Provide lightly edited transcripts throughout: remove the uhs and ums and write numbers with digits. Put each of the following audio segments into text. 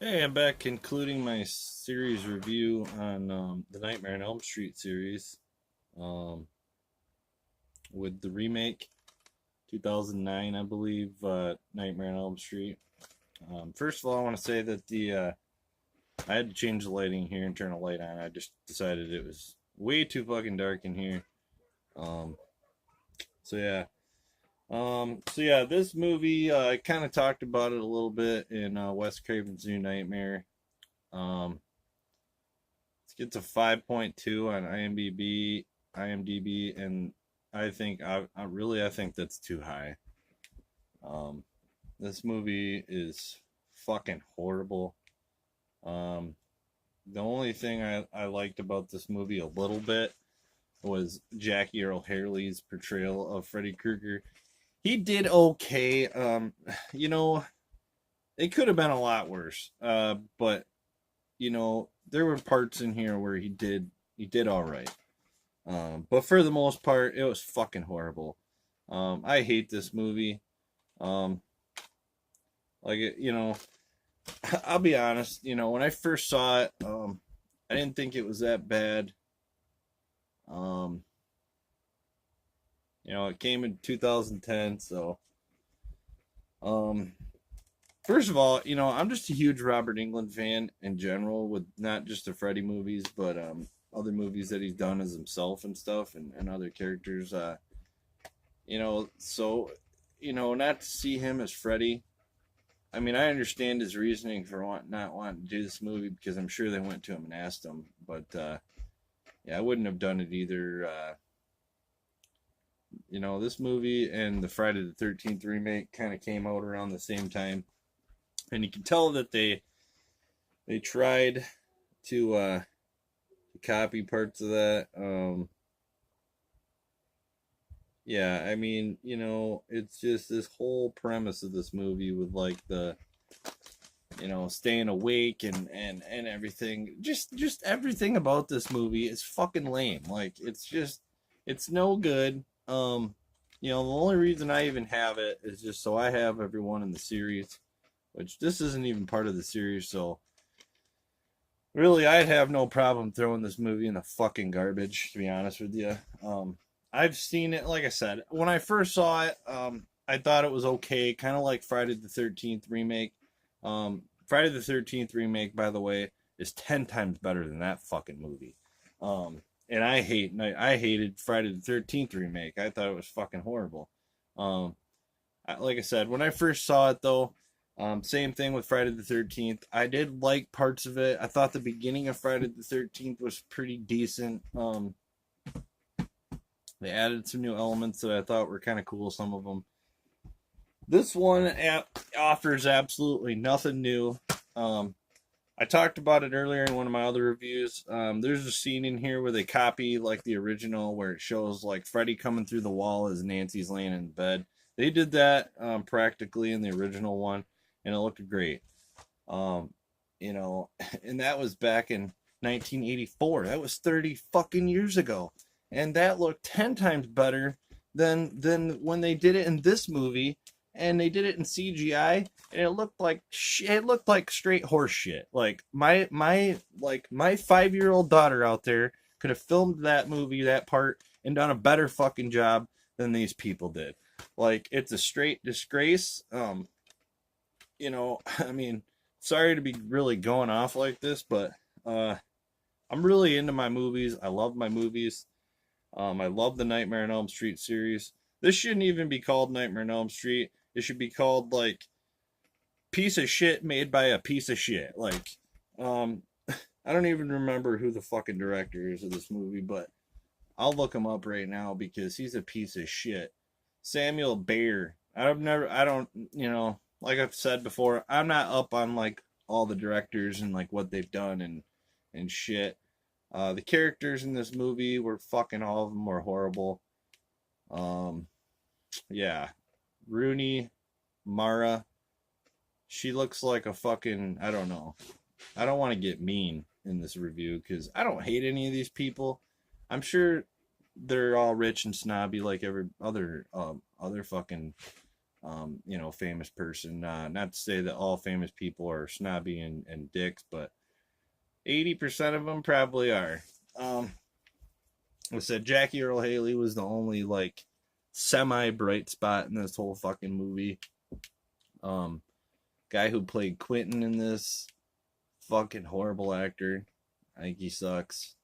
Hey, I'm back concluding my series review on the Nightmare on Elm Street series um, with the remake, 2009, I believe, Nightmare on Elm Street. First of all, I want to say that I had to change the lighting here and turn a light on. I just decided it was way too fucking dark in here. Um, so yeah. This movie, I kind of talked about it a little bit in Wes Craven's New Nightmare. Um, It gets a 5.2 on IMDb, and I think that's too high. Um, this movie is fucking horrible. Um, the only thing I liked about this movie a little bit was Jackie Earl Haley's portrayal of Freddy Krueger. He did okay. You know, it could have been a lot worse. But there were parts in here where he did all right. But for the most part, it was fucking horrible. I hate this movie. Um, like, I'll be honest. When I first saw it, I didn't think it was that bad. Um, it came in 2010, so um, first of all, I'm just a huge Robert Englund fan in general, with not just the Freddy movies, but other movies that he's done as himself and stuff, and other characters. Not to see him as Freddy. I mean, I understand his reasoning for not wanting to do this movie, because I'm sure they went to him and asked him. But yeah, I wouldn't have done it either. This movie and the Friday the 13th remake kind of came out around the same time, and you can tell that they tried to copy parts of that. Yeah, I mean, it's just this whole premise of this movie with like the staying awake and everything. Just everything about this movie is fucking lame. Like, it's no good. The only reason I even have it is just so I have everyone in the series, which this isn't even part of the series, so really I'd have no problem throwing this movie in the fucking garbage, to be honest with you. I've seen it, like I said, when I first saw it, I thought it was okay, kind of like Friday the 13th remake. Friday the 13th remake, by the way, is 10 times better than that fucking movie. And I hated Friday the 13th remake. I thought it was fucking horrible. Um, like I said, when I first saw it, though, same thing with Friday the 13th. I did like parts of it. I thought the beginning of Friday the 13th was pretty decent. They added some new elements that I thought were kind of cool, some of them. This one offers absolutely nothing new. I talked about it earlier in one of my other reviews. There's a scene in here where they copy like the original, where it shows like Freddy coming through the wall as Nancy's laying in bed. They did that practically in the original one, and it looked great. Um, and that was back in 1984. That was 30 fucking years ago, and that looked 10 times better than when they did it in this movie, and they did it in CGI, and it looked like shit. It looked like straight horse shit. Like my 5-year-old daughter out there could have filmed that movie, that part, and done a better fucking job than these people did. Like, it's a straight disgrace. I mean, sorry to be really going off like this, but I'm really into my movies. I love my movies. I love the Nightmare on Elm Street series. This shouldn't even be called Nightmare on Elm Street. It should be called like piece of shit made by a piece of shit. Like, I don't even remember who the fucking director is of this movie, but I'll look him up right now because he's a piece of shit. Samuel Bayer. I don't, like I've said before, I'm not up on like all the directors and like what they've done and shit. The characters in this movie were fucking, all of them were horrible. Um, yeah, Rooney Mara. She looks like a fucking, I don't know. I don't want to get mean in this review because I don't hate any of these people. I'm sure they're all rich and snobby like every other fucking famous person. Not to say that all famous people are snobby and dicks, but 80% of them probably are. I said Jackie Earle Haley was the only like semi bright spot in this whole fucking movie. Guy who played Quentin in this, fucking horrible actor. I think he sucks.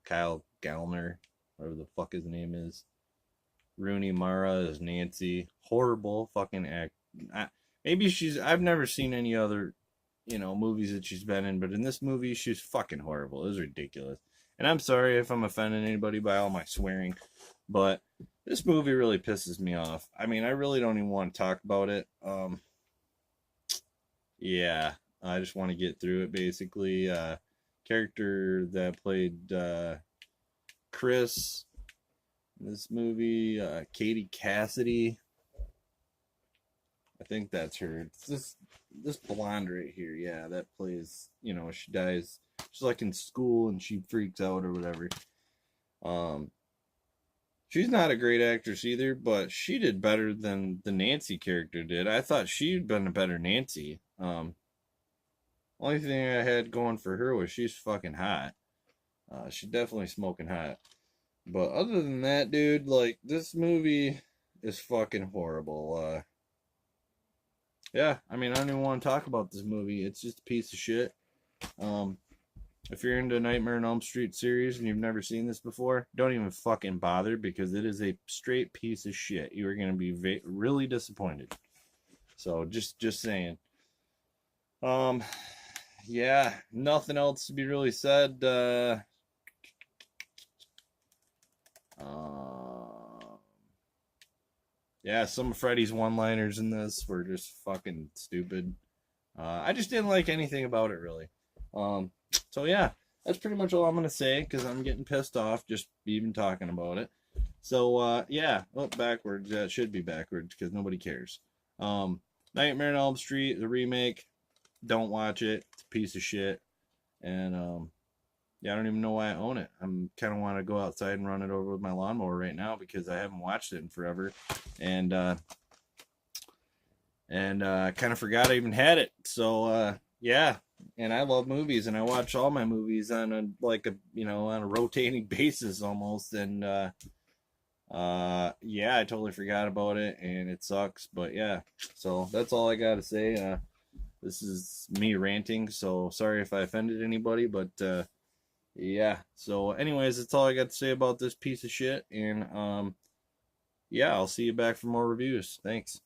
Kyle Gallner, whatever the fuck his name is. Rooney Mara is Nancy. Horrible fucking act. Maybe I've never seen any other, movies that she's been in, but in this movie, she's fucking horrible. It was ridiculous. And I'm sorry if I'm offending anybody by all my swearing, but this movie really pisses me off. I mean, I really don't even want to talk about it. Yeah, I just want to get through it, basically. Character that played Chris in this movie, Katie Cassidy. I think that's her. It's this blonde right here. Yeah, that plays. She dies. She's like in school and she freaks out or whatever. She's not a great actress either, but she did better than the Nancy character did. I thought she'd been a better Nancy. Only thing I had going for her was she's fucking hot. She's definitely smoking hot. But other than that, dude, like, this movie is fucking horrible. Yeah, I mean, I don't even want to talk about this movie. It's just a piece of shit. If you're into Nightmare on Elm Street series and you've never seen this before, don't even fucking bother, because it is a straight piece of shit. You are going to be really disappointed. So, just saying. Yeah, nothing else to be really said. Yeah, some of Freddy's one-liners in this were just fucking stupid. I just didn't like anything about it, really. So yeah, that's pretty much all I'm gonna say, because I'm getting pissed off just even talking about it. So yeah, backwards. It should be backwards because nobody cares. Nightmare on Elm Street, the remake. Don't watch it. It's a piece of shit. And yeah, I don't even know why I own it. I'm kind of want to go outside and run it over with my lawnmower right now because I haven't watched it in forever, and kind of forgot I even had it. So yeah, and I love movies, and I watch all my movies on a rotating basis almost, and yeah, I totally forgot about it, and it sucks. But yeah, so that's all I gotta say. This is me ranting, so sorry if I offended anybody, but yeah, so anyways, that's all I got to say about this piece of shit, and yeah, I'll see you back for more reviews. Thanks.